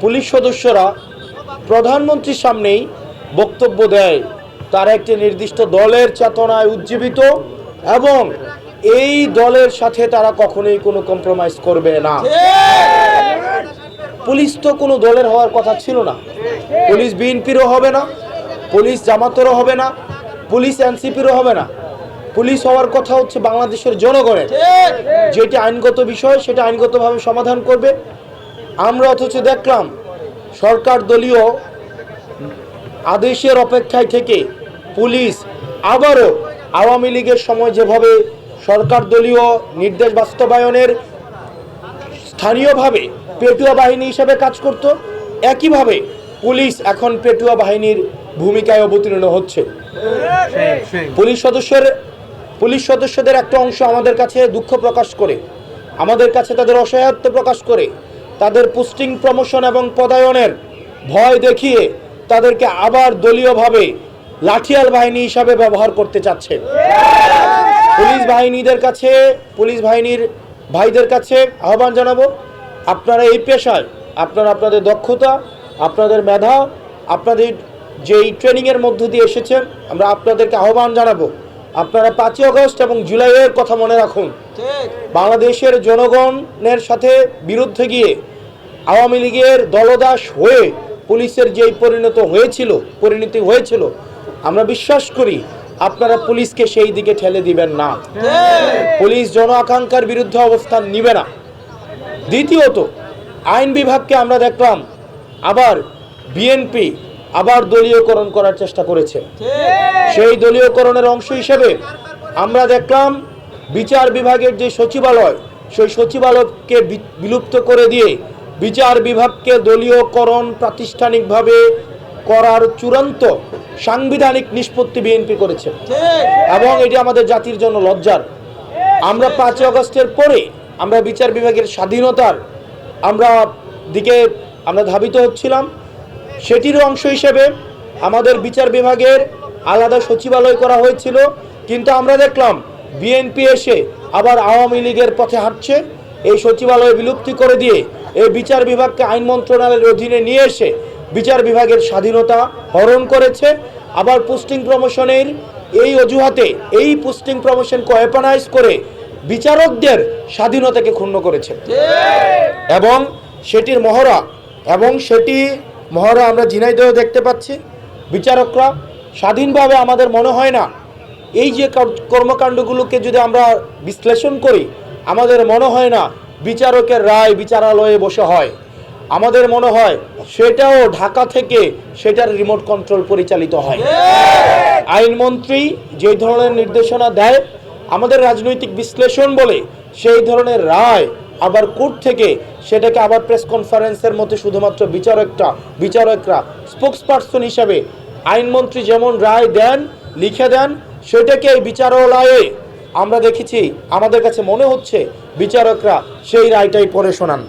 Police সদস্যরা প্রধানমন্ত্রীর সামনেই বক্তব্য দেয়, তারা একটি নির্দিষ্ট দলের চেতনায় উজ্জীবিত এবং এই দলের সাথে তারা কখনোই কোনো কম্প্রোমাইজ করবে না। পুলিশ তো কোনো দলের হওয়ার কথা ছিল না। পুলিশ বিএনপিরও হবে না, পুলিশ জামাতেরও হবে না, পুলিশ এনসিপিরও হবে না। পুলিশ হওয়ার কথা হচ্ছে বাংলাদেশের জনগণের। যেটি আইনগত বিষয় সেটা আইনগতভাবে সমাধান করবে। আমরা অথচ দেখলাম সরকার দলীয় আদেশের অপেক্ষায় থেকে পুলিশ আবারও আওয়ামী লীগের সময় যেভাবে সরকার দলীয় নির্দেশ বাস্তবায়নের স্থানীয়ভাবে পেটুয়া বাহিনী হিসেবে কাজ করত, একইভাবে পুলিশ এখন পেটুয়া বাহিনীর ভূমিকায় অবতীর্ণ হচ্ছে। পুলিশ সদস্যদের একটা অংশ আমাদের কাছে দুঃখ প্রকাশ করে, আমাদের কাছে তাদের অসহায়ত্ব প্রকাশ করে, তাদের পোস্টিং প্রমোশন এবং পদায়নের ভয় দেখিয়ে তাদেরকে আবার দলীয়ভাবে লাঠিয়াল বাহিনী হিসাবে ব্যবহার করতে চাচ্ছে। পুলিশ বাহিনীর ভাইদের কাছে আহ্বান জানাবো, আপনারা এই পেশায় আপনারা আপনাদের দক্ষতা, আপনাদের মেধা, আপনাদের যেই ট্রেনিংয়ের মধ্য দিয়ে এসেছেন, আমরা আপনাদেরকে আহ্বান জানাবো, আপনারা 5ই আগস্ট এবং জুলাইয়ের কথা মনে রাখুন। বাংলাদেশের জনগণের সাথে বিরুদ্ধে গিয়ে আওয়ামী লীগের দলদাস হয়ে পুলিশের যেই পরিণতি হয়েছিল, আমরা বিশ্বাস করি আপনারা পুলিশকে সেই দিকে ঠেলে দিবেন না। পুলিশ জন আকাঙ্ক্ষার বিরুদ্ধে অবস্থান নিবে না। দ্বিতীয়ত, আইন বিভাগকে আমরা দেখলাম আবার বিএনপি আবার দলীয়করণ করার চেষ্টা করেছে। সেই দলীয়করণের অংশ হিসেবে আমরা দেখলাম বিচার বিভাগের যে সচিবালয়, সেই সচিবালয়কে বিলুপ্ত করে দিয়ে বিচার বিভাগকে দলীয়করণ প্রাতিষ্ঠানিকভাবে করার চূড়ান্ত সাংবিধানিক নিষ্পত্তি বিএনপি করেছে এবং এটি আমাদের জাতির জন্য লজ্জার। আমরা 5 আগস্টের পরে আমরা বিচার বিভাগের স্বাধীনতার দিকে আমরা ধাবিত হচ্ছিলাম। সেটির অংশ হিসেবে আমাদের বিচার বিভাগের আলাদা সচিবালয় করা হয়েছিল, কিন্তু আমরা দেখলাম বিএনপি এসে আবার আওয়ামী লীগের পথে হাঁটছে। এই সচিবালয় বিলুপ্তি করে দিয়ে এই বিচার বিভাগকে আইন মন্ত্রণালয়ের অধীনে নিয়ে এসে বিচার বিভাগের স্বাধীনতা হরণ করেছে। আবার পোস্টিং প্রমোশনের এই অজুহাতে এই পোস্টিং প্রমোশনকে ওয়েপনাইজ করে বিচারকদের স্বাধীনতাকে ক্ষুণ্ণ করেছে এবং সেটির মহড়া আমরা ঝিনাইদহে দেখতে পাচ্ছি। বিচারকরা স্বাধীনভাবে, আমাদের মনে হয় না এই যে কর্মকাণ্ডগুলোকে যদি আমরা বিশ্লেষণ করি, আমাদের মনে হয় না বিচারকের রায় বিচারালয়ে বসে হয়। আমাদের মনে হয় সেটাও ঢাকা থেকে সেটার রিমোট কন্ট্রোল পরিচালিত হয়। আইনমন্ত্রী যেই ধরনের নির্দেশনা দেয়, আমাদের রাজনৈতিক বিশ্লেষণ বলে সেই ধরনের রায় আবার কোর্ট থেকে সেটাকে আবার প্রেস কনফারেন্সের মতো শুধুমাত্র বিচারকরা স্পোকসপারসন হিসাবে আইনমন্ত্রী যেমন রায় দেন, লিখে দেন, সেটাকে এই বিচারালয়ে আমরা দেখেছি। আমাদের কাছে মনে হচ্ছে বিচারকরা সেই রায়টাই পড়ে শোনান।